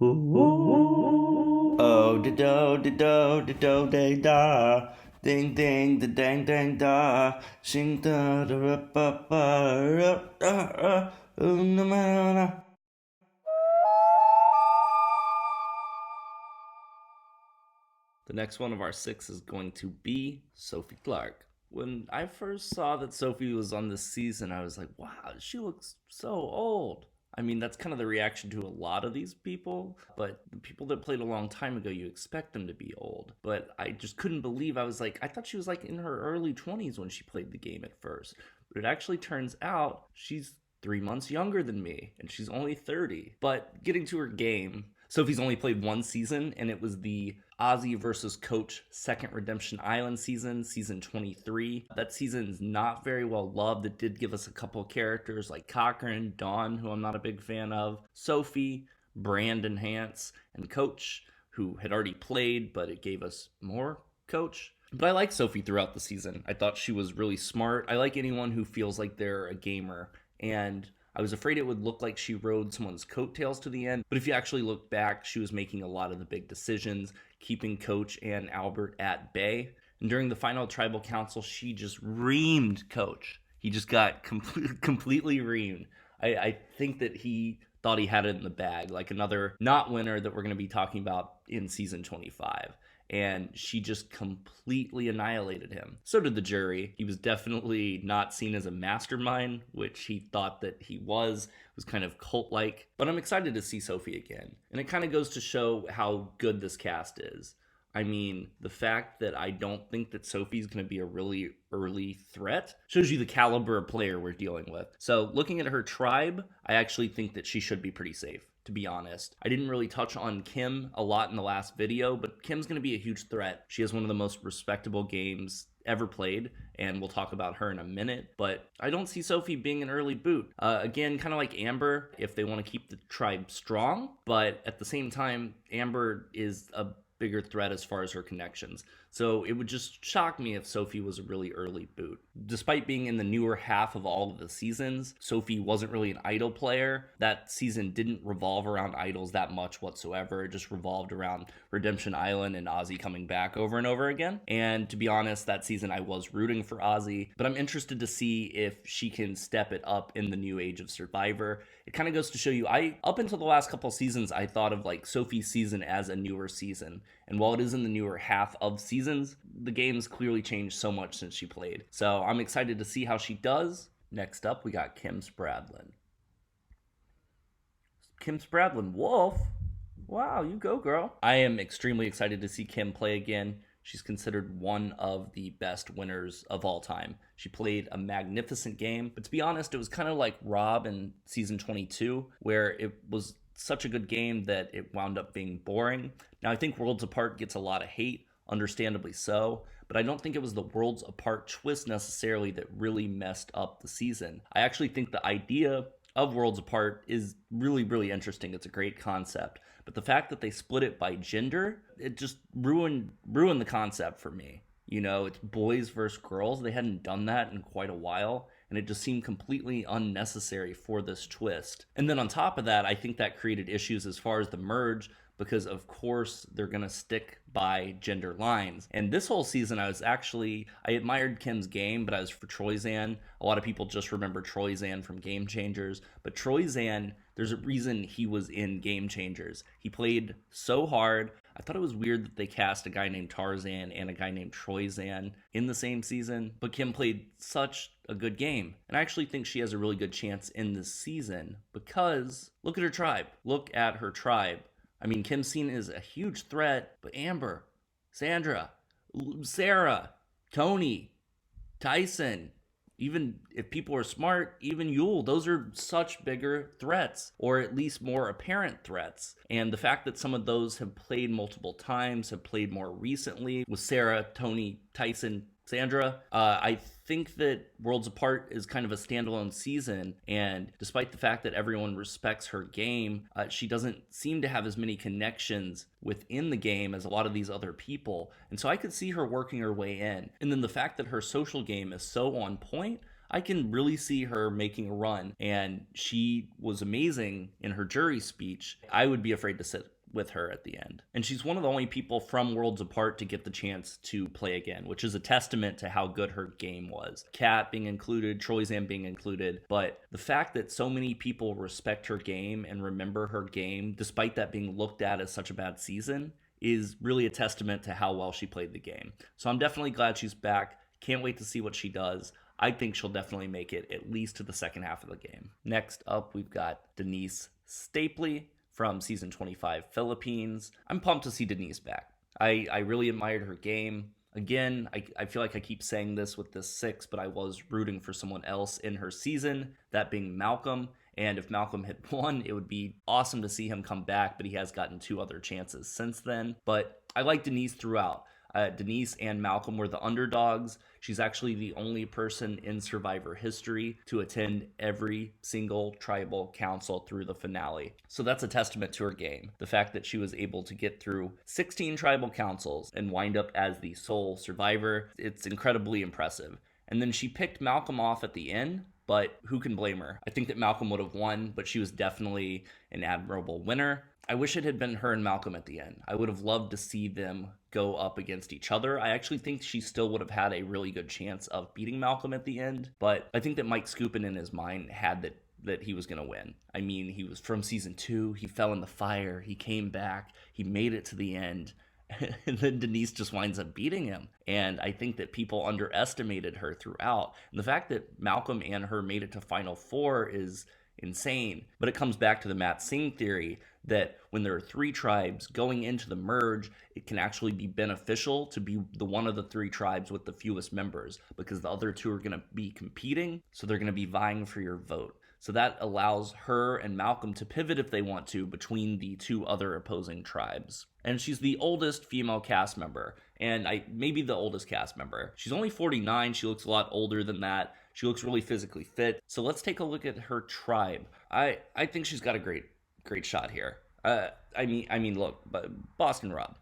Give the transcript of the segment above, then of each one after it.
Ooh. Oh, da do, da do, da do, da da. Ding, ding, da dang, dang, da. Sing, da, da, ra, ba, ba, ra, da, ra. Ooh, na, na, na. The next one of our six is going to be Sophie Clark. When I first saw that Sophie was on this season, I was like, wow, she looks so old. I mean, that's kind of the reaction to a lot of these people, but the people that played a long time ago, you expect them to be old. But I just couldn't believe, I was like, I thought she was like in her early 20s when she played the game at first. But it actually turns out she's 3 months younger than me, and she's only 30. But getting to her game, Sophie's only played one season, and it was the Ozzy versus Coach Second Redemption Island season, season 23. That season's not very well loved. It did give us a couple of characters like Cochran, Dawn, who I'm not a big fan of, Sophie, Brandon Hance, and Coach, who had already played, but it gave us more Coach. But I like Sophie throughout the season. I thought she was really smart. I like anyone who feels like they're a gamer. And I was afraid it would look like she rode someone's coattails to the end, but if you actually look back, she was making a lot of the big decisions, keeping Coach and Albert at bay. And during the final tribal council, she just reamed Coach. He just got completely reamed. I think that he thought he had it in the bag, like another not winner that we're going to be talking about in season 25. And she just completely annihilated him. So did the jury. He was definitely not seen as a mastermind, which he thought that he was. It was kind of cult-like. But I'm excited to see Sophie again. And it kind of goes to show how good this cast is. I mean, the fact that I don't think that Sophie's going to be a really early threat shows you the caliber of player we're dealing with. So, looking at her tribe, I actually think that she should be pretty safe, to be honest. I didn't really touch on Kim a lot in the last video, but Kim's going to be a huge threat. She has one of the most respectable games ever played, and we'll talk about her in a minute. But I don't see Sophie being an early boot. Again, kind of like Amber, if they want to keep the tribe strong, but at the same time, Amber is a bigger threat as far as her connections. So it would just shock me if Sophie was a really early boot. Despite being in the newer half of all of the seasons, Sophie wasn't really an idol player. That season didn't revolve around idols that much whatsoever. It just revolved around Redemption Island and Ozzy coming back over and over again. And to be honest, that season I was rooting for Ozzy, but I'm interested to see if she can step it up in the new age of Survivor. It kind of goes to show you, up until the last couple seasons, I thought of like Sophie's season as a newer season. And while it is in the newer half of seasons, the game's clearly changed so much since she played. So I'm excited to see how she does. Next up, we got Kim Spradlin. Kim Spradlin, Wolf. Wow, you go, girl. I am extremely excited to see Kim play again. She's considered one of the best winners of all time. She played a magnificent game, but to be honest, it was kind of like Rob in season 22, where it was such a good game that it wound up being boring. Now, I think Worlds Apart gets a lot of hate, understandably so, but I don't think it was the Worlds Apart twist necessarily that really messed up the season. I actually think the idea of Worlds Apart is really, really interesting. It's a great concept. But the fact that they split it by gender, it just ruined the concept for me. You know, it's boys versus girls. They hadn't done that in quite a while, and it just seemed completely unnecessary for this twist. And then on top of that, I think that created issues as far as the merge, because of course they're going to stick by gender lines. And this whole season I admired Kim's game, but I was for Troyzan. A lot of people just remember Troyzan from Game Changers, but Troyzan, there's a reason he was in Game Changers. He played so hard. I thought it was weird that they cast a guy named Tarzan and a guy named Troyzan in the same season, but Kim played such a good game. And I actually think she has a really good chance in this season because look at her tribe. Look at her tribe. I mean, Kim's seen as a huge threat, but Amber, Sandra, Sarah, Tony, Tyson, even if people are smart, even Yule, those are such bigger threats, or at least more apparent threats. And the fact that some of those have played multiple times, have played more recently with Sarah, Tony, Tyson, Sandra, I think that Worlds Apart is kind of a standalone season, and despite the fact that everyone respects her game, she doesn't seem to have as many connections within the game as a lot of these other people, and so I could see her working her way in. And then the fact that her social game is so on point, I can really see her making a run. And she was amazing in her jury speech. I would be afraid to sit with her at the end. And she's one of the only people from Worlds Apart to get the chance to play again, which is a testament to how good her game was. Kat being included, Troyzan being included, but the fact that so many people respect her game and remember her game, despite that being looked at as such a bad season, is really a testament to how well she played the game. So I'm definitely glad she's back. Can't wait to see what she does. I think she'll definitely make it at least to the second half of the game. Next up, we've got DeniseStapley from season 25 Philippines. I'm pumped to see Denise back. I really admired her game. Again, I feel like I keep saying this with this 6, but I was rooting for someone else in her season, that being Malcolm. And if Malcolm had won, it would be awesome to see him come back, but he has gotten 2 other chances since then. But I like Denise throughout. Denise and Malcolm were the underdogs. She's actually the only person in Survivor history to attend every single tribal council through the finale. So that's a testament to her game. The fact that she was able to get through 16 tribal councils and wind up as the sole survivor, it's incredibly impressive. And then she picked Malcolm off at the end, but who can blame her? I think that Malcolm would have won, but she was definitely an admirable winner. I wish it had been her and Malcolm at the end. I would have loved to see them go up against each other. I actually think she still would have had a really good chance of beating Malcolm at the end, but I think that Mike Skupin in his mind had that he was going to win. I mean, he was from season 2, he fell in the fire, he came back, he made it to the end, and then Denise just winds up beating him. And I think that people underestimated her throughout. And the fact that Malcolm and her made it to Final 4 is insane. But it comes back to the Matt Singh theory that when there are 3 tribes going into the merge, it can actually be beneficial to be the one of the 3 tribes with the fewest members, because the other 2 are going to be competing, so they're going to be vying for your vote. So that allows her and Malcolm to pivot if they want to between the 2 other opposing tribes. And she's the oldest female cast member, and maybe the oldest cast member. She's only 49. She looks a lot older than that. She looks really physically fit. So let's take a look at her tribe. I think she's got a great shot here. I mean, look, Boston Rob.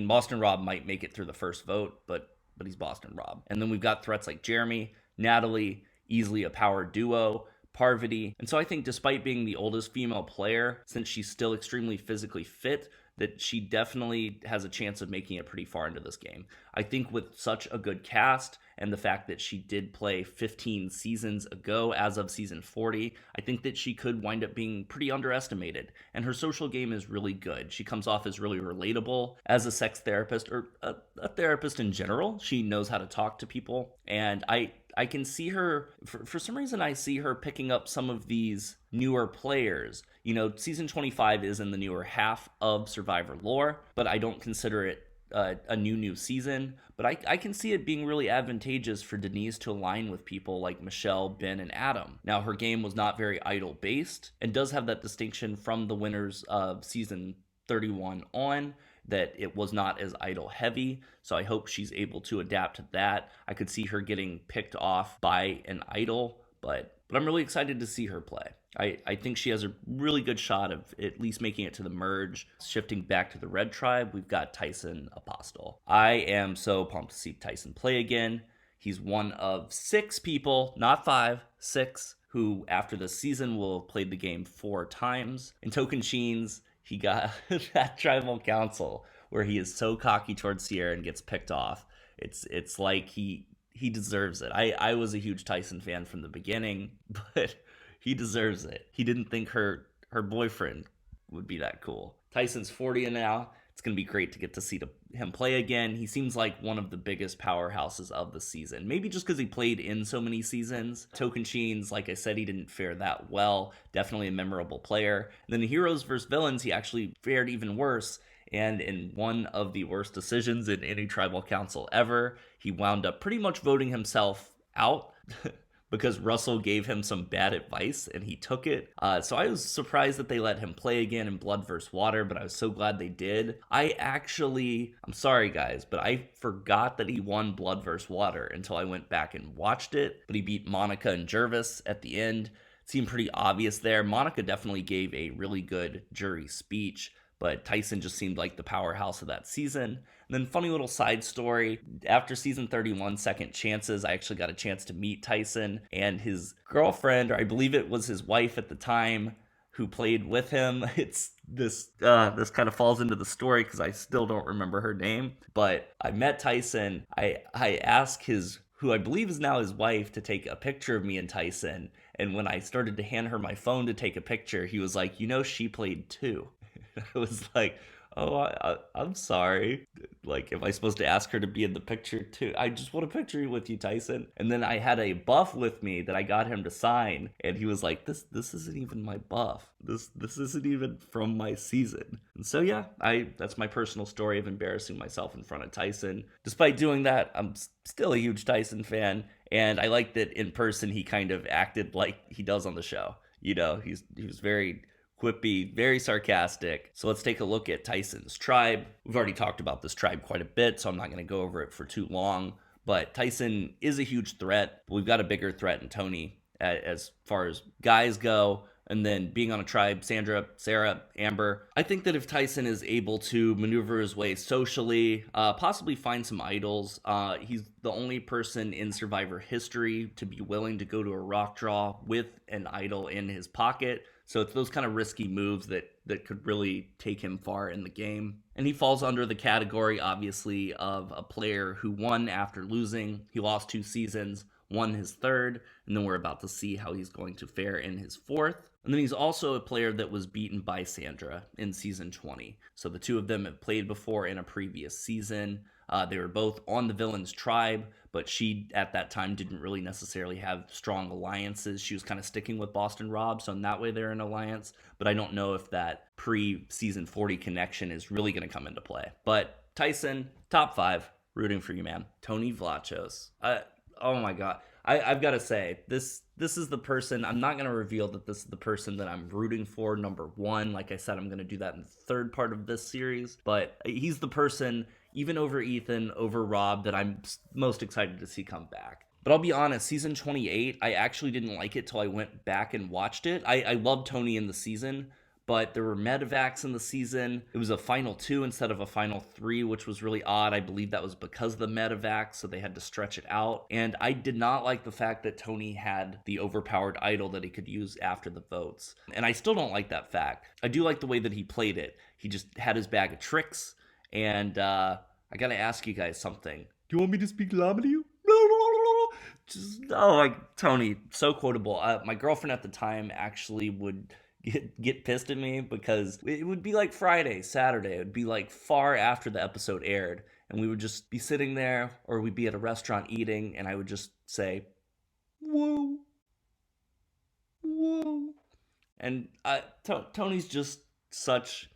Boston Rob might make it through the first vote, but he's Boston Rob. And then we've got threats like Jeremy, Natalie, easily a power duo, Parvati. And so I think despite being the oldest female player, since she's still extremely physically fit, that she definitely has a chance of making it pretty far into this game. I think with such a good cast and the fact that she did play 15 seasons ago as of season 40, I think that she could wind up being pretty underestimated. And her social game is really good. She comes off as really relatable as a sex therapist, or a therapist in general. She knows how to talk to people. And I can see her, for some reason, I see her picking up some of these newer players. You know, season 25 is in the newer half of Survivor lore, but I don't consider it a new season. But I can see it being really advantageous for Denise to align with people like Michelle, Ben, and Adam. Now, her game was not very idol-based and does have that distinction from the winners of season 31 on, that it was not as idol heavy. So I hope she's able to adapt to that. I could see her getting picked off by an idol, but I'm really excited to see her play. I think she has a really good shot of at least making it to the merge. Shifting back to the red tribe, we've got Tyson Apostille. I am so pumped to see Tyson play again. He's one of 6 people, not 5, 6, who after this season will have played the game 4 times. In Tocantins, he got that tribal council where he is so cocky towards Sierra and gets picked off. It's like he deserves it. I was a huge Tyson fan from the beginning, but he deserves it. He didn't think her boyfriend would be that cool. Tyson's 40 now. It's going to be great to get to see him play again. He seems like one of the biggest powerhouses of the season. Maybe just because he played in so many seasons. Tocantins, like I said, he didn't fare that well. Definitely a memorable player. And then the heroes versus villains, he actually fared even worse. And in one of the worst decisions in any tribal council ever, he wound up pretty much voting himself out because Russell gave him some bad advice and he took it. So I was surprised that they let him play again in Blood vs. Water, but I was so glad they did. I'm sorry guys, but I forgot that he won Blood vs. Water until I went back and watched it. But he beat Monica and Jervis at the end. It seemed pretty obvious there. Monica definitely gave a really good jury speech, but Tyson just seemed like the powerhouse of that season. And then, funny little side story, after season 31, Second Chances, I actually got a chance to meet Tyson and his girlfriend, or I believe it was his wife at the time, who played with him. It's this kind of falls into the story because I still don't remember her name. But I met Tyson. I asked his, who I believe is now his wife, to take a picture of me and Tyson. And when I started to hand her my phone to take a picture, he was like, she played too. I was like, oh, I'm sorry. Like, am I supposed to ask her to be in the picture too? I just want a picture with you, Tyson. And then I had a buff with me that I got him to sign, and he was like, this isn't even my buff. This isn't even from my season. And so yeah, that's my personal story of embarrassing myself in front of Tyson. Despite doing that, I'm still a huge Tyson fan, and I like that in person he kind of acted like he does on the show. He was very quippy, very sarcastic. So let's take a look at Tyson's tribe. We've already talked about this tribe quite a bit, so I'm not going to go over it for too long. But Tyson is a huge threat. But we've got a bigger threat in Tony as far as guys go. And then being on a tribe, Sandra, Sarah, Amber. I think that if Tyson is able to maneuver his way socially, possibly find some idols, he's the only person in Survivor history to be willing to go to a rock draw with an idol in his pocket. So it's those kind of risky moves that could really take him far in the game. And he falls under the category, obviously, of a player who won after losing. He lost 2 seasons, won his 3rd, and then we're about to see how he's going to fare in his 4th. And then he's also a player that was beaten by Sandra in season 20. So the two of them have played before in a previous season. They were both on the villain's tribe, but she, at that time, didn't really necessarily have strong alliances. She was kind of sticking with Boston Rob, so in that way they're an alliance. But I don't know if that pre-season 40 connection is really going to come into play. But Tyson, top 5, rooting for you, man. Tony Vlachos. Oh my God. I've got to say, this is the person, I'm not going to reveal that this is the person that I'm rooting for, number 1. Like I said, I'm going to do that in the 3rd part of this series. But he's the person, even over Ethan, over Rob, that I'm most excited to see come back. But I'll be honest, season 28, I actually didn't like it till I went back and watched it. I loved Tony in the season, but there were medevacs in the season. It was a final 2 instead of a final 3, which was really odd. I believe that was because of the medevacs, so they had to stretch it out. And I did not like the fact that Tony had the overpowered idol that he could use after the votes. And I still don't like that fact. I do like the way that he played it. He just had his bag of tricks. And I gotta ask you guys something. Do you want me to speak Lama to you? Tony, so quotable. My girlfriend at the time actually would get pissed at me because it would be like Friday, Saturday. It would be like far after the episode aired, and we would just be sitting there, or we'd be at a restaurant eating, and I would just say, "Whoa, whoa," and Tony's just such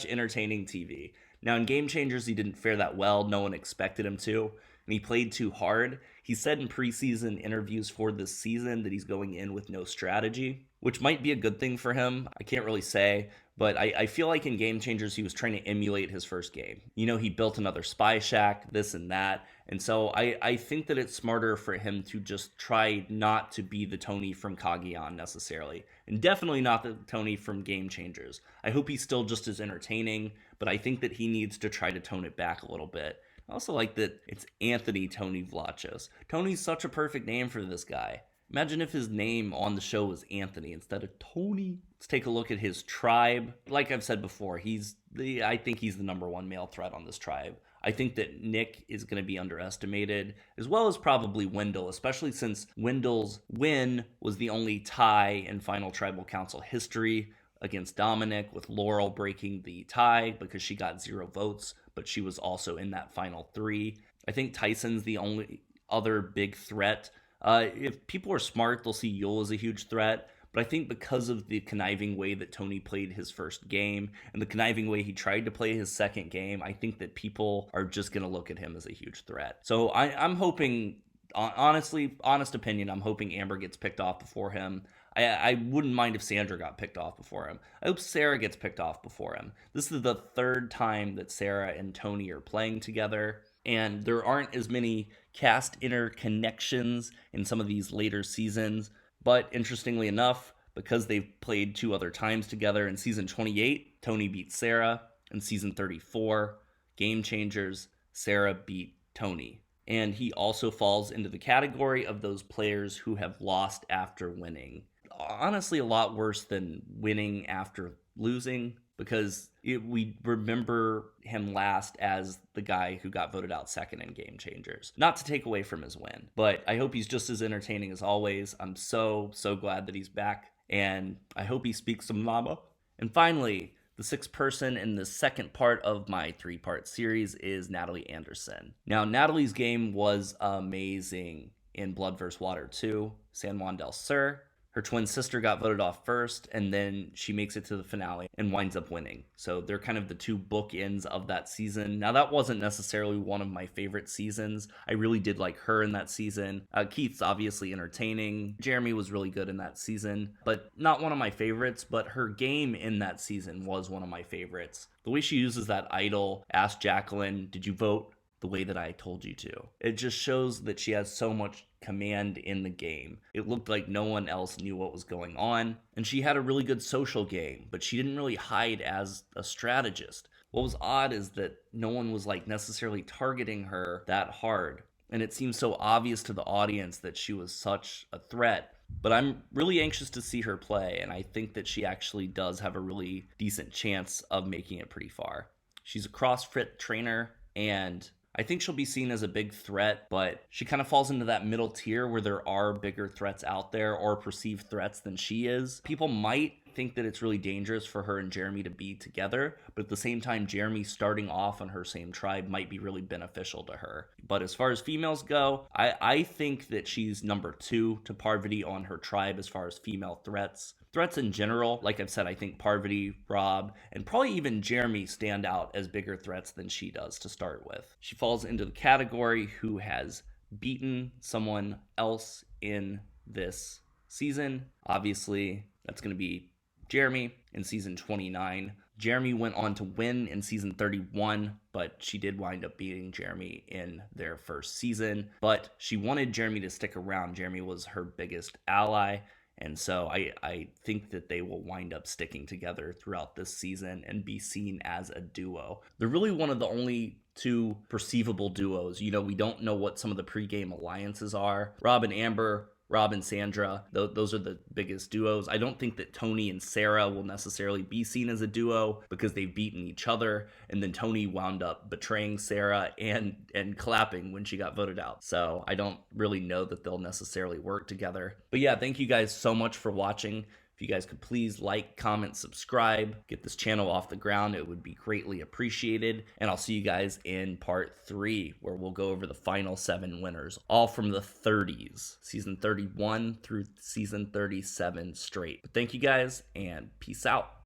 entertaining TV. Now, in Game Changers, he didn't fare that well. No one expected him to, and he played too hard. He said in preseason interviews for this season that he's going in with no strategy, which might be a good thing for him. I can't really say, but I feel like in Game Changers, he was trying to emulate his first game. He built another spy shack, this and that. And so I think that it's smarter for him to just try not to be the Tony from Cagayan necessarily. And definitely not the Tony from Game Changers. I hope he's still just as entertaining, but I think that he needs to try to tone it back a little bit. I also like that it's Anthony Tony Vlachos. Tony's such a perfect name for this guy. Imagine if his name on the show was Anthony instead of Tony. Let's take a look at his tribe. Like I've said before, I think he's the number 1 male threat on this tribe. I think that Nick is going to be underestimated, as well as probably Wendell, especially since Wendell's win was the only tie in Final Tribal Council history against Dominic, with Laurel breaking the tie because she got 0 votes, but she was also in that final 3. I think Tyson's the only other big threat. If people are smart, they'll see Yul as a huge threat. But I think because of the conniving way that Tony played his first game and the conniving way he tried to play his second game, I think that people are just going to look at him as a huge threat. So I'm hoping, honest opinion, I'm hoping Amber gets picked off before him. I wouldn't mind if Sandra got picked off before him. I hope Sarah gets picked off before him. This is the 3rd time that Sarah and Tony are playing together, and there aren't as many cast interconnections in some of these later seasons. But interestingly enough, because they've played 2 other times together. In season 28, Tony beat Sarah. In season 34, Game Changers, Sarah beat Tony. And he also falls into the category of those players who have lost after winning. Honestly, a lot worse than winning after losing, because we remember him last as the guy who got voted out second in Game Changers. Not to take away from his win, but I hope he's just as entertaining as always. I'm so glad that he's back, and I hope he speaks some llama. And finally, the 6th person in the second part of my 3-part series is Natalie Anderson. Now, Natalie's game was amazing in Blood vs. Water 2, San Juan del Sur. Her twin sister got voted off first, and then she makes it to the finale and winds up winning. So they're kind of the 2 bookends of that season. Now, that wasn't necessarily one of my favorite seasons. I really did like her in that season. Keith's obviously entertaining. Jeremy was really good in that season, but not one of my favorites. But her game in that season was one of my favorites. The way she uses that idol, ask Jacqueline, did you vote the way that I told you to? It just shows that she has so much command in the game. It looked like no one else knew what was going on, and she had a really good social game, but she didn't really hide as a strategist. What was odd is that no one was necessarily targeting her that hard, and it seemed so obvious to the audience that she was such a threat. But I'm really anxious to see her play, and I think that she actually does have a really decent chance of making it pretty far. She's a CrossFit trainer, and I think she'll be seen as a big threat, but she kind of falls into that middle tier where there are bigger threats out there, or perceived threats, than she is. People might think that it's really dangerous for her and Jeremy to be together, but at the same time, Jeremy starting off on her same tribe might be really beneficial to her. But as far as females go, I think that she's number 2 to Parvati on her tribe as far as female threats. Threats in general, like I've said, I think Parvati, Rob, and probably even Jeremy stand out as bigger threats than she does to start with. She falls into the category who has beaten someone else in this season. Obviously, that's going to be Jeremy in season 29. Jeremy went on to win in season 31, but she did wind up beating Jeremy in their first season. But she wanted Jeremy to stick around. Jeremy was her biggest ally. And so I think that they will wind up sticking together throughout this season and be seen as a duo. They're really one of the only 2 perceivable duos. We don't know what some of the pregame alliances are. Rob and Amber, Rob and Sandra, those are the biggest duos. I don't think that Tony and Sarah will necessarily be seen as a duo because they've beaten each other, and then Tony wound up betraying Sarah and clapping when she got voted out. So I don't really know that they'll necessarily work together. But yeah, thank you guys so much for watching. If you guys could please like, comment, subscribe, get this channel off the ground, it would be greatly appreciated. And I'll see you guys in part 3, where we'll go over the final 7 winners, all from the 30s, season 31 through season 37 straight. But thank you guys, and peace out.